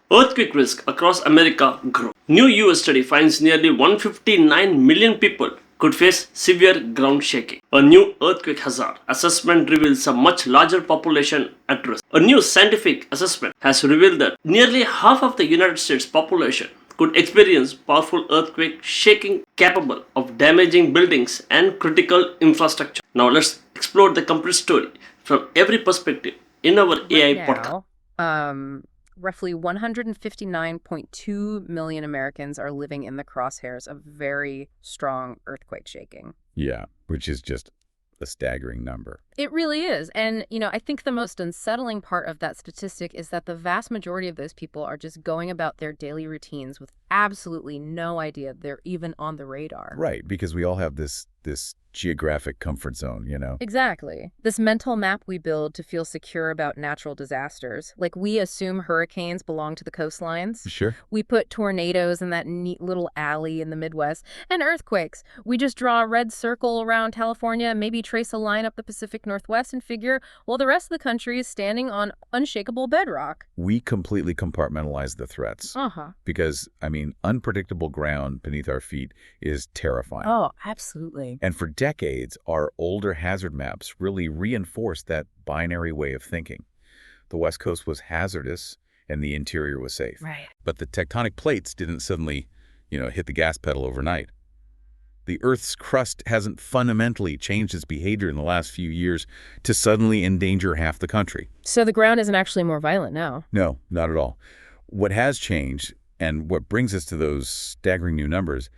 Earthquake risk across America grow. New US study finds nearly 159 million people could face severe ground shaking. A new earthquake hazard assessment reveals a much larger population at risk. A new scientific assessment has revealed that nearly half of the United States population could experience powerful earthquake shaking capable of damaging buildings and critical infrastructure. Now let's explore the complete story from every perspective in our AI podcast. Roughly 159.2 million Americans are living in the crosshairs of very strong earthquake shaking. Yeah, which is just a staggering number. It really is. And, I think the most unsettling part of that statistic is that the vast majority of those people are just going about their daily routines with absolutely no idea they're even on the radar. Right, because we all have this geographic comfort zone. Exactly. This mental map we build to feel secure about natural disasters. Like we assume hurricanes belong to the coastlines. Sure. We put tornadoes in that neat little alley in the Midwest. And earthquakes. We just draw a red circle around California, maybe trace a line up the Pacific Northwest and figure, well, the rest of the country is standing on unshakable bedrock. We completely compartmentalize the threats. Because, unpredictable ground beneath our feet is terrifying. Oh, absolutely. And for decades, our older hazard maps really reinforced that binary way of thinking. The West Coast was hazardous and the interior was safe. Right. But the tectonic plates didn't suddenly, hit the gas pedal overnight. The Earth's crust hasn't fundamentally changed its behavior in the last few years to suddenly endanger half the country. So the ground isn't actually more violent now? No, not at all. What has changed, and what brings us to those staggering new numbers,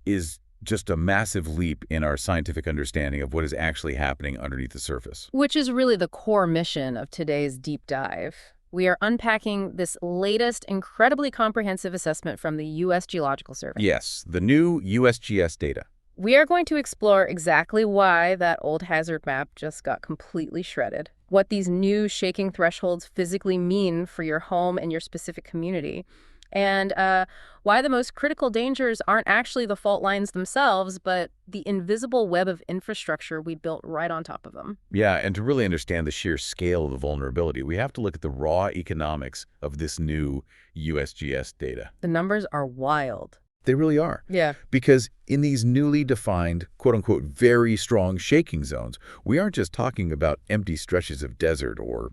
is just a massive leap in our scientific understanding of what is actually happening underneath the surface. Which is really the core mission of today's deep dive. We are unpacking this latest, incredibly comprehensive assessment from the U.S. Geological Survey. Yes, the new USGS data. We are going to explore exactly why that old hazard map just got completely shredded, what these new shaking thresholds physically mean for your home and your specific community, and why the most critical dangers aren't actually the fault lines themselves, but the invisible web of infrastructure we built right on top of them. Yeah, and to really understand the sheer scale of the vulnerability, we have to look at the raw economics of this new USGS data. The numbers are wild. They really are. Yeah. Because in these newly defined, quote-unquote, very strong shaking zones, we aren't just talking about empty stretches of desert or,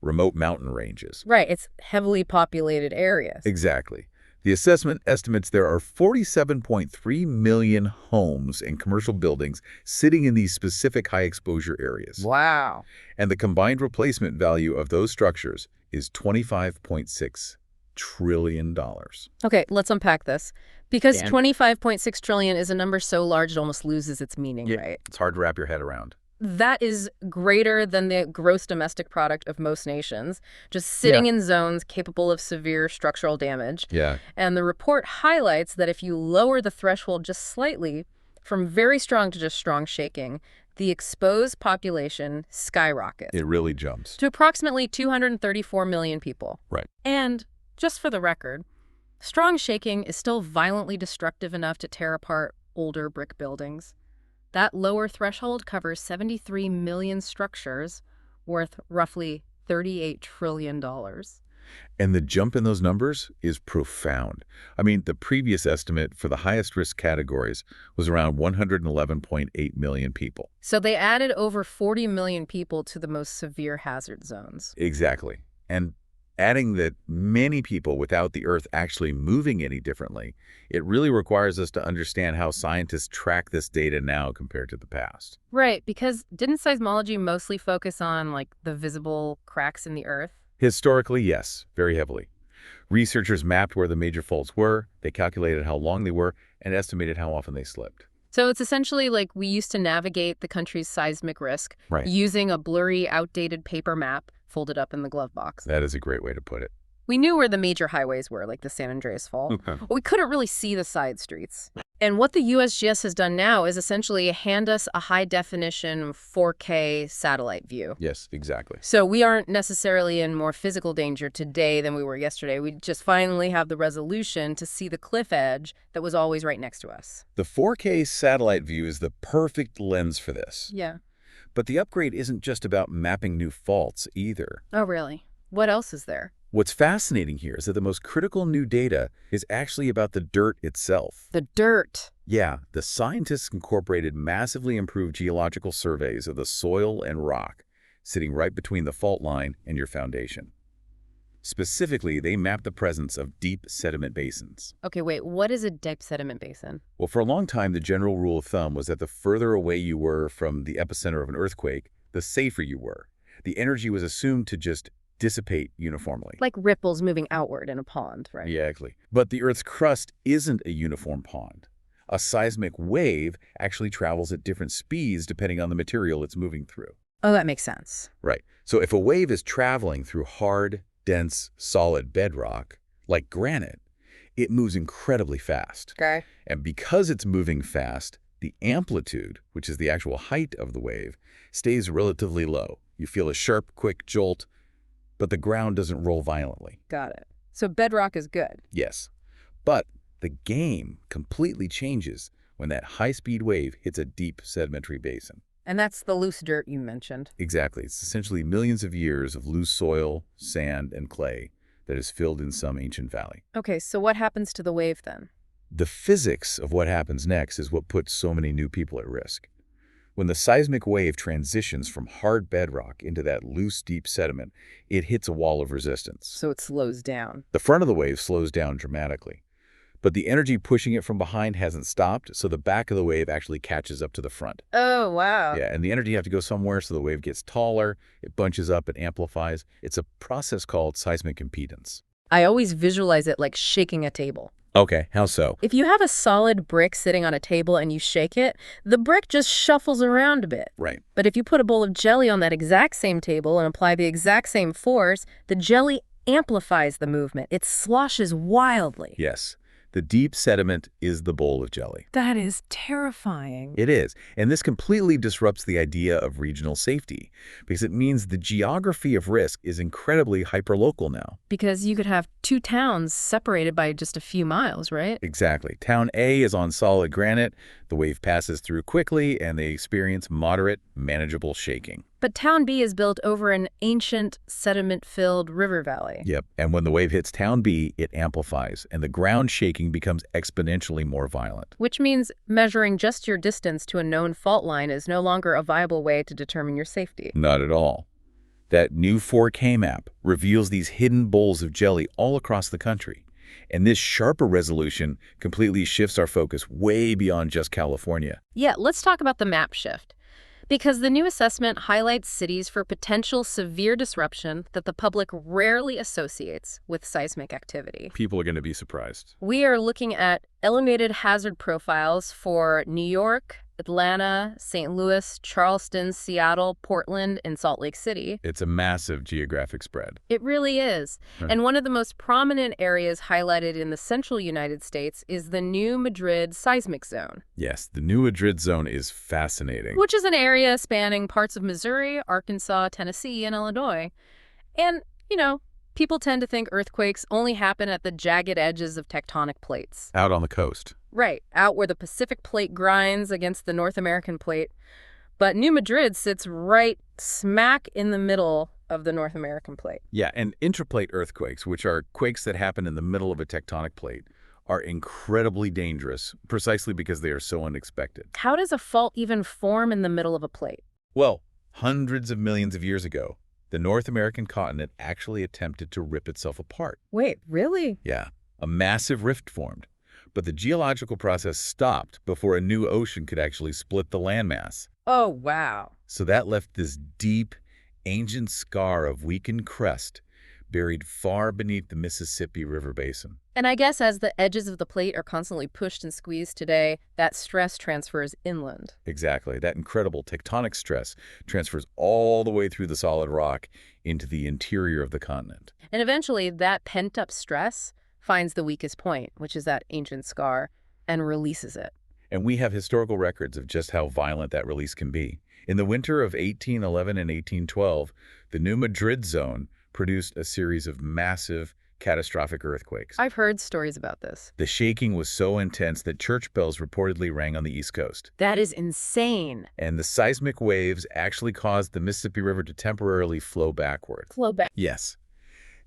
remote mountain ranges. Right, it's heavily populated areas. Exactly. The assessment estimates there are 47.3 million homes and commercial buildings sitting in these specific high-exposure areas. Wow. And the combined replacement value of those structures is $25.6 trillion. Okay, let's unpack this. Because Dan? 25.6 trillion is a number so large it almost loses its meaning, right? It's hard to wrap your head around. That is greater than the gross domestic product of most nations, just sitting in zones capable of severe structural damage. Yeah. And the report highlights that if you lower the threshold just slightly, from very strong to just strong shaking, the exposed population skyrockets. It really jumps. To approximately 234 million people. Right. And just for the record, strong shaking is still violently destructive enough to tear apart older brick buildings. That lower threshold covers 73 million structures worth roughly $38 trillion. And the jump in those numbers is profound. The previous estimate for the highest risk categories was around 111.8 million people. So they added over 40 million people to the most severe hazard zones. Exactly. And adding that many people without the Earth actually moving any differently, it really requires us to understand how scientists track this data now compared to the past. Right, because didn't seismology mostly focus on, the visible cracks in the Earth? Historically, yes, very heavily. Researchers mapped where the major faults were, they calculated how long they were, and estimated how often they slipped. So it's essentially like we used to navigate the country's seismic risk using a blurry, outdated paper map folded up in the glove box. That is a great way to put it. We knew where the major highways were, like the San Andreas Fault, but we couldn't really see the side streets. And what the USGS has done now is essentially hand us a high-definition 4K satellite view. Yes, exactly. So we aren't necessarily in more physical danger today than we were yesterday. We just finally have the resolution to see the cliff edge that was always right next to us. The 4K satellite view is the perfect lens for this. Yeah. But the upgrade isn't just about mapping new faults either. Oh, really? What else is there? What's fascinating here is that the most critical new data is actually about the dirt itself. The dirt. Yeah, the scientists incorporated massively improved geological surveys of the soil and rock, sitting right between the fault line and your foundation. Specifically, they mapped the presence of deep sediment basins. Okay, wait, what is a deep sediment basin? Well, for a long time, the general rule of thumb was that the further away you were from the epicenter of an earthquake, the safer you were. The energy was assumed to just dissipate uniformly. Like ripples moving outward in a pond, right? Exactly. But the Earth's crust isn't a uniform pond. A seismic wave actually travels at different speeds depending on the material it's moving through. Oh, that makes sense. Right. So if a wave is traveling through hard, dense, solid bedrock, like granite, it moves incredibly fast. Okay. And because it's moving fast, the amplitude, which is the actual height of the wave, stays relatively low. You feel a sharp, quick jolt, but the ground doesn't roll violently. Got it. So bedrock is good. Yes. But the game completely changes when that high-speed wave hits a deep sedimentary basin. And that's the loose dirt you mentioned. Exactly. It's essentially millions of years of loose soil, sand, and clay that is filled in some ancient valley. Okay, so what happens to the wave then? The physics of what happens next is what puts so many new people at risk. When the seismic wave transitions from hard bedrock into that loose, deep sediment, it hits a wall of resistance. So it slows down. The front of the wave slows down dramatically. But the energy pushing it from behind hasn't stopped, so the back of the wave actually catches up to the front. Oh, wow. Yeah, and the energy has to go somewhere, so the wave gets taller, it bunches up, it amplifies. It's a process called seismic impedance. I always visualize it like shaking a table. Okay, how so? If you have a solid brick sitting on a table and you shake it, the brick just shuffles around a bit. Right. But if you put a bowl of jelly on that exact same table and apply the exact same force, the jelly amplifies the movement. It sloshes wildly. Yes. The deep sediment is the bowl of jelly. That is terrifying. It is, and this completely disrupts the idea of regional safety because it means the geography of risk is incredibly hyperlocal now. Because you could have two towns separated by just a few miles, right? Exactly. Town A is on solid granite, the wave passes through quickly, and they experience moderate, manageable shaking. But Town B is built over an ancient, sediment-filled river valley. Yep, and when the wave hits Town B, it amplifies, and the ground shaking becomes exponentially more violent. Which means measuring just your distance to a known fault line is no longer a viable way to determine your safety. Not at all. That new 4K map reveals these hidden bowls of jelly all across the country. And this sharper resolution completely shifts our focus way beyond just California. Yeah, let's talk about the map shift. Because the new assessment highlights cities for potential severe disruption that the public rarely associates with seismic activity. People are going to be surprised. We are looking at elevated hazard profiles for New York, Atlanta, St. Louis, Charleston, Seattle, Portland, and Salt Lake City. It's a massive geographic spread. It really is. And one of the most prominent areas highlighted in the central United States is the New Madrid seismic zone. Yes, the New Madrid zone is fascinating. Which is an area spanning parts of Missouri, Arkansas, Tennessee, and Illinois. And, people tend to think earthquakes only happen at the jagged edges of tectonic plates. Out on the coast. Right, out where the Pacific plate grinds against the North American plate. But New Madrid sits right smack in the middle of the North American plate. Yeah, and intraplate earthquakes, which are quakes that happen in the middle of a tectonic plate, are incredibly dangerous precisely because they are so unexpected. How does a fault even form in the middle of a plate? Well, hundreds of millions of years ago, the North American continent actually attempted to rip itself apart. Wait, really? Yeah, a massive rift formed. But the geological process stopped before a new ocean could actually split the landmass. Oh, wow. So that left this deep, ancient scar of weakened crust buried far beneath the Mississippi River basin. And I guess as the edges of the plate are constantly pushed and squeezed today, that stress transfers inland. Exactly. That incredible tectonic stress transfers all the way through the solid rock into the interior of the continent. And eventually, that pent-up stress finds the weakest point, which is that ancient scar, and releases it. And we have historical records of just how violent that release can be. In the winter of 1811 and 1812, the New Madrid zone produced a series of massive, catastrophic earthquakes. I've heard stories about this. The shaking was so intense that church bells reportedly rang on the East Coast. That is insane. And the seismic waves actually caused the Mississippi River to temporarily flow backward. Flow back. Yes.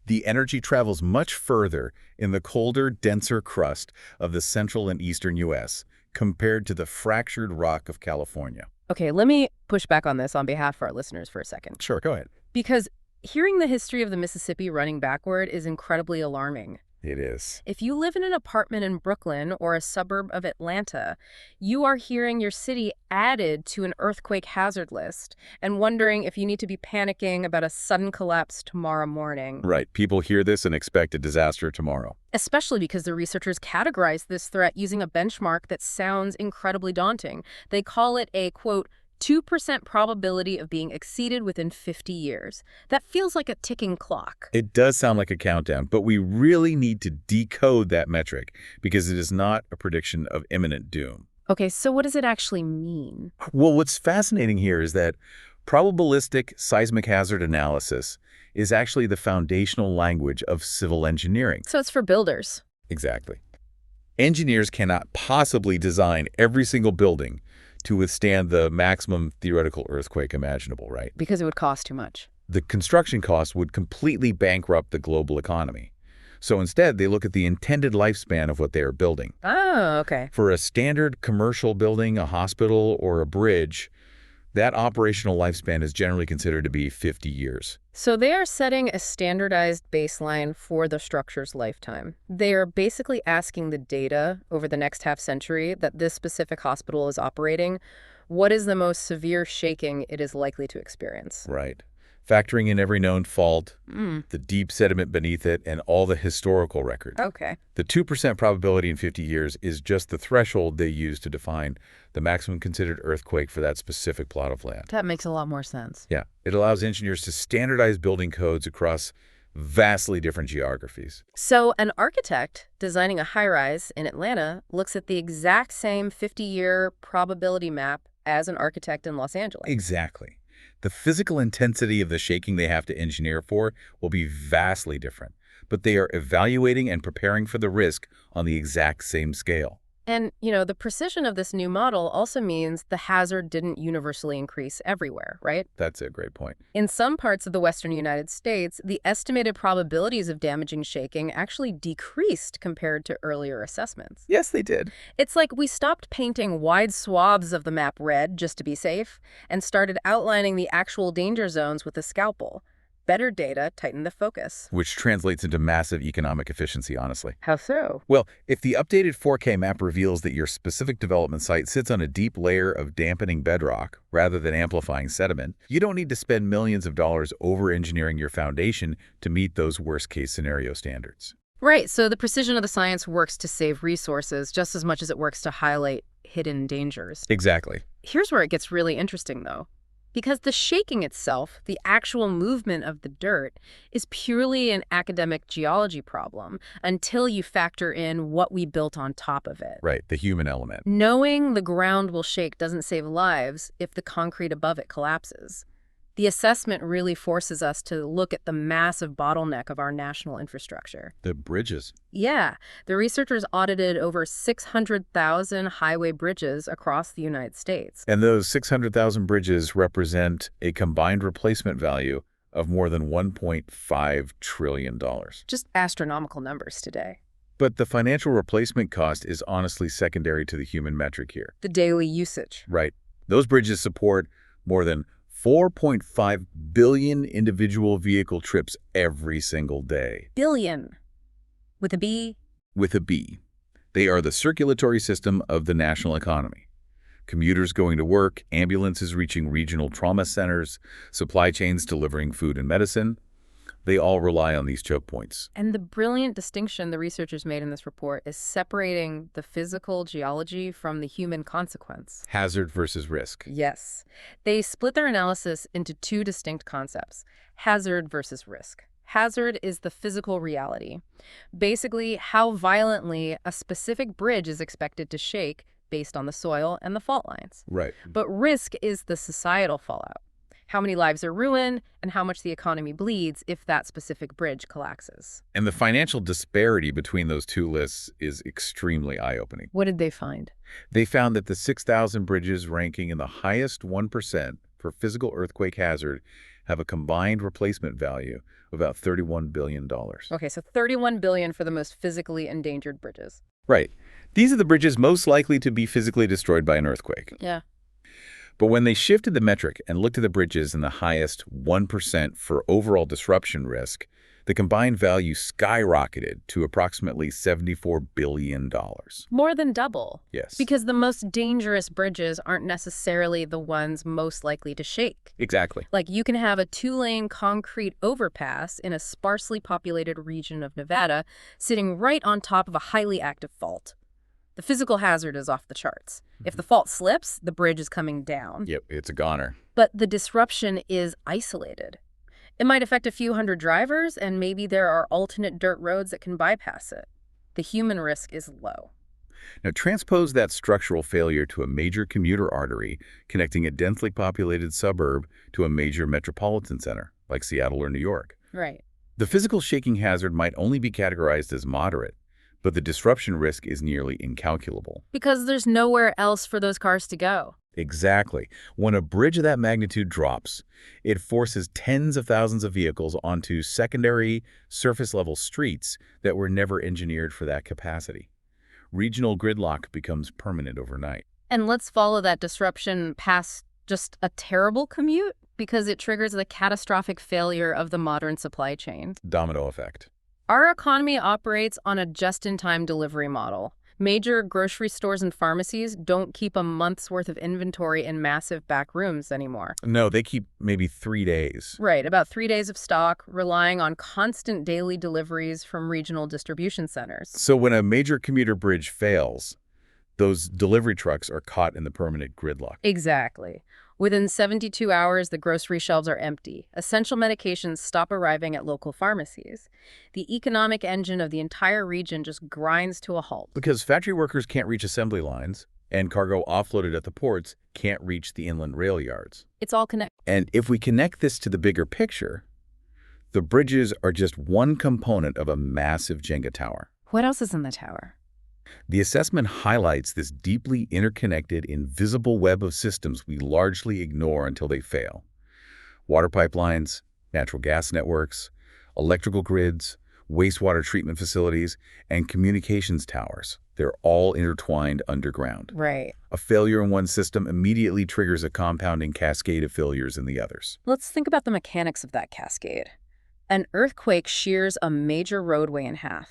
The energy travels much further in the colder, denser crust of the central and eastern U.S. compared to the fractured rock of California. Okay, let me push back on this on behalf of our listeners for a second. Sure, go ahead. Because hearing the history of the Mississippi running backward is incredibly alarming. It is. If you live in an apartment in Brooklyn or a suburb of Atlanta, you are hearing your city added to an earthquake hazard list and wondering if you need to be panicking about a sudden collapse tomorrow morning. Right. People hear this and expect a disaster tomorrow. Especially because the researchers categorize this threat using a benchmark that sounds incredibly daunting. They call it a, quote, 2% probability of being exceeded within 50 years. That feels like a ticking clock. It does sound like a countdown, but we really need to decode that metric because it is not a prediction of imminent doom. Okay, so what does it actually mean? Well, what's fascinating here is that probabilistic seismic hazard analysis is actually the foundational language of civil engineering. So it's for builders. Exactly. Engineers cannot possibly design every single building to withstand the maximum theoretical earthquake imaginable, right? Because it would cost too much. The construction costs would completely bankrupt the global economy. So instead, they look at the intended lifespan of what they are building. Oh, okay. For a standard commercial building, a hospital, or a bridge, that operational lifespan is generally considered to be 50 years. So they are setting a standardized baseline for the structure's lifetime. They are basically asking the data over the next half century that this specific hospital is operating, what is the most severe shaking it is likely to experience? Right. Factoring in every known fault, the deep sediment beneath it, and all the historical record. Okay. The 2% probability in 50 years is just the threshold they use to define the maximum considered earthquake for that specific plot of land. That makes a lot more sense. Yeah, it allows engineers to standardize building codes across vastly different geographies. So an architect designing a high-rise in Atlanta looks at the exact same 50-year probability map as an architect in Los Angeles. Exactly. The physical intensity of the shaking they have to engineer for will be vastly different, but they are evaluating and preparing for the risk on the exact same scale. And, the precision of this new model also means the hazard didn't universally increase everywhere, right? That's a great point. In some parts of the western United States, the estimated probabilities of damaging shaking actually decreased compared to earlier assessments. Yes, they did. It's like we stopped painting wide swaths of the map red just to be safe and started outlining the actual danger zones with a scalpel. Better data tighten the focus. Which translates into massive economic efficiency, honestly. How so? Well, if the updated 4K map reveals that your specific development site sits on a deep layer of dampening bedrock rather than amplifying sediment, you don't need to spend millions of dollars over-engineering your foundation to meet those worst-case scenario standards. Right, so the precision of the science works to save resources just as much as it works to highlight hidden dangers. Exactly. Here's where it gets really interesting, though. Because the shaking itself, the actual movement of the dirt, is purely an academic geology problem until you factor in what we built on top of it. Right, the human element. Knowing the ground will shake doesn't save lives if the concrete above it collapses. The assessment really forces us to look at the massive bottleneck of our national infrastructure. The bridges. Yeah, the researchers audited over 600,000 highway bridges across the United States. And those 600,000 bridges represent a combined replacement value of more than $1.5 trillion. Just astronomical numbers today. But the financial replacement cost is honestly secondary to the human metric here. The daily usage. Right. Those bridges support more than 4.5 billion individual vehicle trips every single day. Billion. With a B? With a B. They are the circulatory system of the national economy. Commuters going to work, ambulances reaching regional trauma centers, supply chains delivering food and medicine. They all rely on these choke points. And the brilliant distinction the researchers made in this report is separating the physical geology from the human consequence. Hazard versus risk. Yes. They split their analysis into two distinct concepts, hazard versus risk. Hazard is the physical reality. Basically, how violently a specific bridge is expected to shake based on the soil and the fault lines. Right. But risk is the societal fallout. How many lives are ruined, and how much the economy bleeds if that specific bridge collapses. And the financial disparity between those two lists is extremely eye-opening. What did they find? They found that the 6,000 bridges ranking in the highest 1% for physical earthquake hazard have a combined replacement value of about $31 billion. Okay, so 31 billion for the most physically endangered bridges. Right. These are the bridges most likely to be physically destroyed by an earthquake. Yeah. But when they shifted the metric and looked at the bridges in the highest 1% for overall disruption risk, the combined value skyrocketed to approximately $74 billion. More than double. Yes. Because the most dangerous bridges aren't necessarily the ones most likely to shake. Exactly. Like, you can have a 2-lane concrete overpass in a sparsely populated region of Nevada sitting right on top of a highly active fault. The physical hazard is off the charts. If the fault slips, the bridge is coming down. Yep, it's a goner. But the disruption is isolated. It might affect a few hundred drivers, and maybe there are alternate dirt roads that can bypass it. The human risk is low. Now, transpose that structural failure to a major commuter artery connecting a densely populated suburb to a major metropolitan center, like Seattle or New York. Right. The physical shaking hazard might only be categorized as moderate, but the disruption risk is nearly incalculable. Because there's nowhere else for those cars to go. Exactly. When a bridge of that magnitude drops, it forces tens of thousands of vehicles onto secondary surface-level streets that were never engineered for that capacity. Regional gridlock becomes permanent overnight. And let's follow that disruption past just a terrible commute, because it triggers the catastrophic failure of the modern supply chain. Domino effect. Our economy operates on a just-in-time delivery model. Major grocery stores and pharmacies don't keep a month's worth of inventory in massive back rooms anymore. No, they keep maybe 3 days. Right, about 3 days of stock, relying on constant daily deliveries from regional distribution centers. So when a major commuter bridge fails, those delivery trucks are caught in the permanent gridlock. Exactly. Within 72 hours, the grocery shelves are empty. Essential medications stop arriving at local pharmacies. The economic engine of the entire region just grinds to a halt. Because factory workers can't reach assembly lines, and cargo offloaded at the ports can't reach the inland rail yards. It's all connected. And if we connect this to the bigger picture, the bridges are just one component of a massive Jenga tower. What else is in the tower? The assessment highlights this deeply interconnected, invisible web of systems we largely ignore until they fail. Water pipelines, natural gas networks, electrical grids, wastewater treatment facilities, and communications towers. They're all intertwined underground. Right. A failure in one system immediately triggers a compounding cascade of failures in the others. Let's think about the mechanics of that cascade. An earthquake shears a major roadway in half.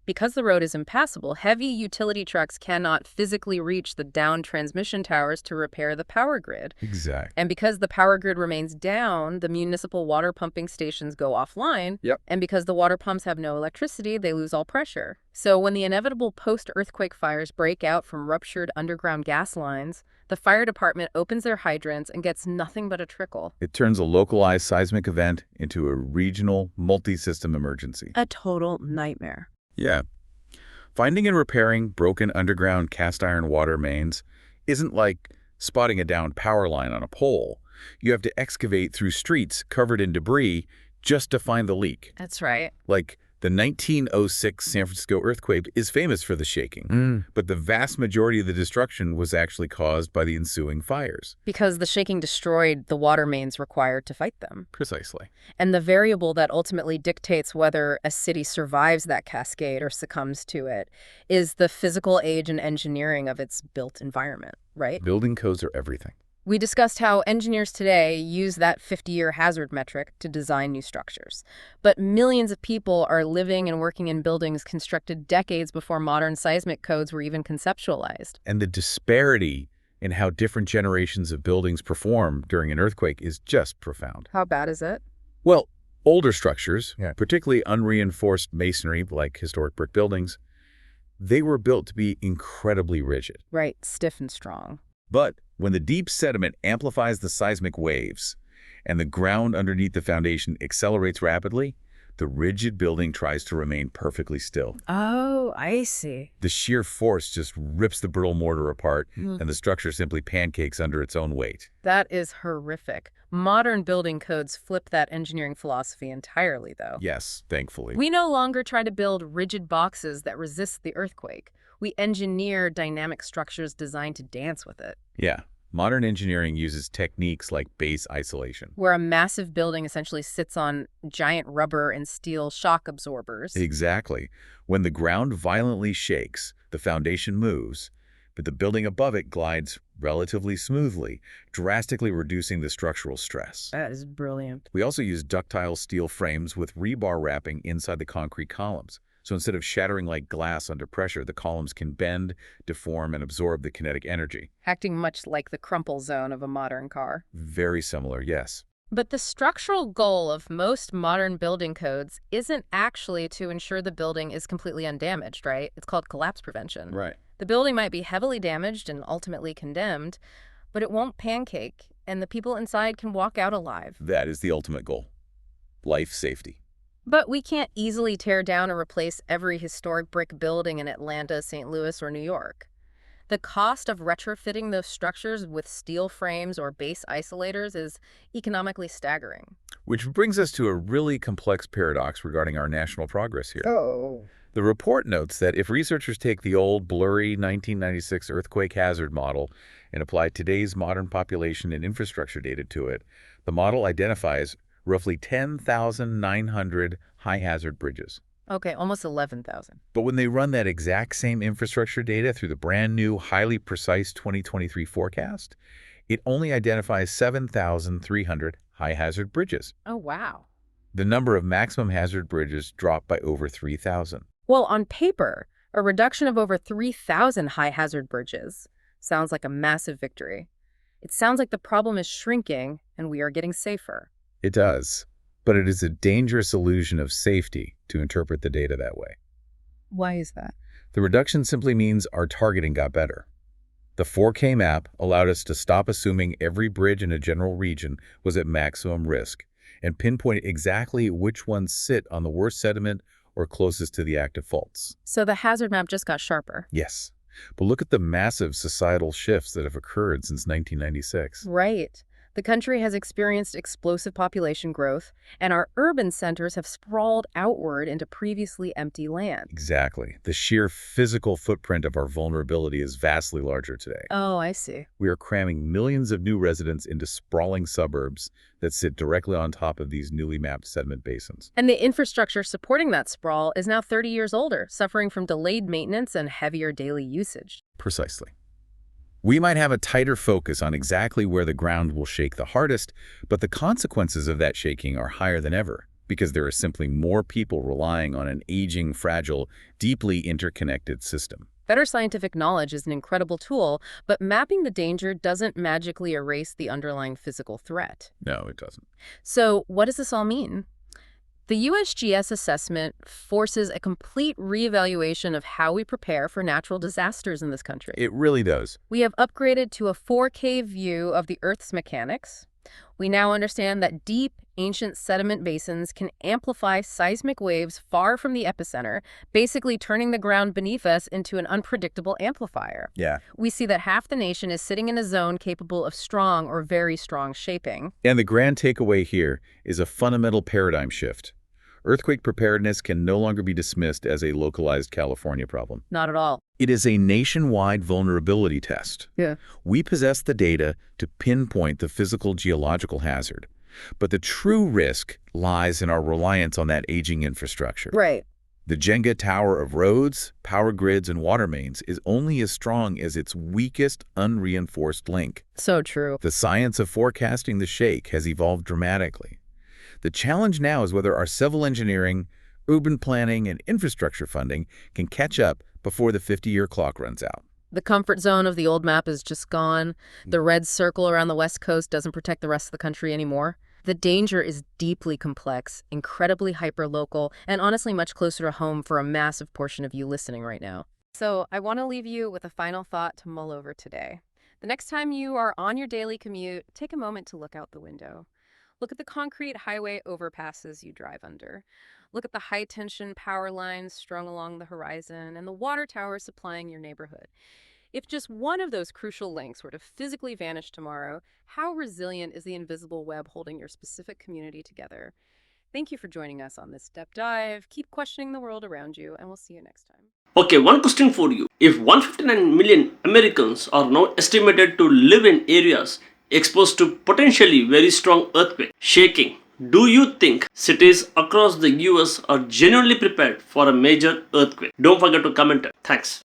Because the road is impassable, heavy utility trucks cannot physically reach the downed transmission towers to repair the power grid. Exactly. And because the power grid remains down, the municipal water pumping stations go offline. Yep. And because the water pumps have no electricity, they lose all pressure. So when the inevitable post-earthquake fires break out from ruptured underground gas lines, the fire department opens their hydrants and gets nothing but a trickle. It turns a localized seismic event into a regional, multi-system emergency. A total nightmare. Yeah. Finding and repairing broken underground cast iron water mains isn't like spotting a downed power line on a pole. You have to excavate through streets covered in debris just to find the leak. That's right. Like the 1906 San Francisco earthquake is famous for the shaking, but the vast majority of the destruction was actually caused by the ensuing fires. Because the shaking destroyed the water mains required to fight them. Precisely. And the variable that ultimately dictates whether a city survives that cascade or succumbs to it is the physical age and engineering of its built environment, right? Building codes are everything. We discussed how engineers today use that 50-year hazard metric to design new structures. But millions of people are living and working in buildings constructed decades before modern seismic codes were even conceptualized. And the disparity in how different generations of buildings perform during an earthquake is just profound. How bad is it? Well, older structures, particularly unreinforced masonry like historic brick buildings, they were built to be incredibly rigid. Right, stiff and strong. But when the deep sediment amplifies the seismic waves and the ground underneath the foundation accelerates rapidly, the rigid building tries to remain perfectly still. Oh, I see. The sheer force just rips the brittle mortar apart, and the structure simply pancakes under its own weight. That is horrific. Modern building codes flip that engineering philosophy entirely, though. Yes, thankfully. We no longer try to build rigid boxes that resist the earthquake. We engineer dynamic structures designed to dance with it. Yeah. Modern engineering uses techniques like base isolation. Where a massive building essentially sits on giant rubber and steel shock absorbers. Exactly. When the ground violently shakes, the foundation moves, but the building above it glides relatively smoothly, drastically reducing the structural stress. That is brilliant. We also use ductile steel frames with rebar wrapping inside the concrete columns. So instead of shattering like glass under pressure, the columns can bend, deform, and absorb the kinetic energy. Acting much like the crumple zone of a modern car. Very similar, yes. But the structural goal of most modern building codes isn't actually to ensure the building is completely undamaged, right? It's called collapse prevention. Right. The building might be heavily damaged and ultimately condemned, but it won't pancake, and the people inside can walk out alive. That is the ultimate goal. Life safety. But we can't easily tear down or replace every historic brick building in Atlanta, St. Louis, or New York. The cost of retrofitting those structures with steel frames or base isolators is economically staggering. Which brings us to a really complex paradox regarding our national progress here. Oh. The report notes that if researchers take the old, blurry 1996 earthquake hazard model and apply today's modern population and infrastructure data to it, the model identifies roughly 10,900 high-hazard bridges. Okay, almost 11,000. But when they run that exact same infrastructure data through the brand new, highly precise 2023 forecast, it only identifies 7,300 high-hazard bridges. Oh, wow. The number of maximum hazard bridges dropped by over 3,000. Well, on paper, a reduction of over 3,000 high-hazard bridges sounds like a massive victory. It sounds like the problem is shrinking and we are getting safer. It does, but it is a dangerous illusion of safety to interpret the data that way. Why is that? The reduction simply means our targeting got better. The 4K map allowed us to stop assuming every bridge in a general region was at maximum risk and pinpoint exactly which ones sit on the worst sediment or closest to the active faults. So the hazard map just got sharper. Yes, but look at the massive societal shifts that have occurred since 1996. Right. The country has experienced explosive population growth, and our urban centers have sprawled outward into previously empty land. Exactly. The sheer physical footprint of our vulnerability is vastly larger today. Oh, I see. We are cramming millions of new residents into sprawling suburbs that sit directly on top of these newly mapped sediment basins. And the infrastructure supporting that sprawl is now 30 years older, suffering from delayed maintenance and heavier daily usage. Precisely. We might have a tighter focus on exactly where the ground will shake the hardest, but the consequences of that shaking are higher than ever because there are simply more people relying on an aging, fragile, deeply interconnected system. Better scientific knowledge is an incredible tool, but mapping the danger doesn't magically erase the underlying physical threat. No, it doesn't. So what does this all mean? The USGS assessment forces a complete reevaluation of how we prepare for natural disasters in this country. It really does. We have upgraded to a 4K view of the Earth's mechanics. We now understand that deep, ancient sediment basins can amplify seismic waves far from the epicenter, basically turning the ground beneath us into an unpredictable amplifier. Yeah. We see that half the nation is sitting in a zone capable of strong or very strong shaping. And the grand takeaway here is a fundamental paradigm shift. Earthquake preparedness can no longer be dismissed as a localized California problem. Not at all. It is a nationwide vulnerability test. Yeah. We possess the data to pinpoint the physical geological hazard, but the true risk lies in our reliance on that aging infrastructure. Right. The Jenga tower of roads, power grids, and water mains is only as strong as its weakest unreinforced link. So true. The science of forecasting the shake has evolved dramatically. The challenge now is whether our civil engineering, urban planning, and infrastructure funding can catch up before the 50-year clock runs out. The comfort zone of the old map is just gone. The red circle around the West Coast doesn't protect the rest of the country anymore. The danger is deeply complex, incredibly hyperlocal, and honestly much closer to home for a massive portion of you listening right now. So I want to leave you with a final thought to mull over today. The next time you are on your daily commute, take a moment to look out the window. Look at the concrete highway overpasses you drive under. Look at the high-tension power lines strung along the horizon and the water towers supplying your neighborhood. If just one of those crucial links were to physically vanish tomorrow, how resilient is the invisible web holding your specific community together? Thank you for joining us on this step dive. Keep questioning the world around you, and we'll see you next time. Okay, one question for you. If 159 million Americans are now estimated to live in areas exposed to potentially very strong earthquake shaking, do you think cities across the US are genuinely prepared for a major earthquake? Don't forget to comment. Thanks.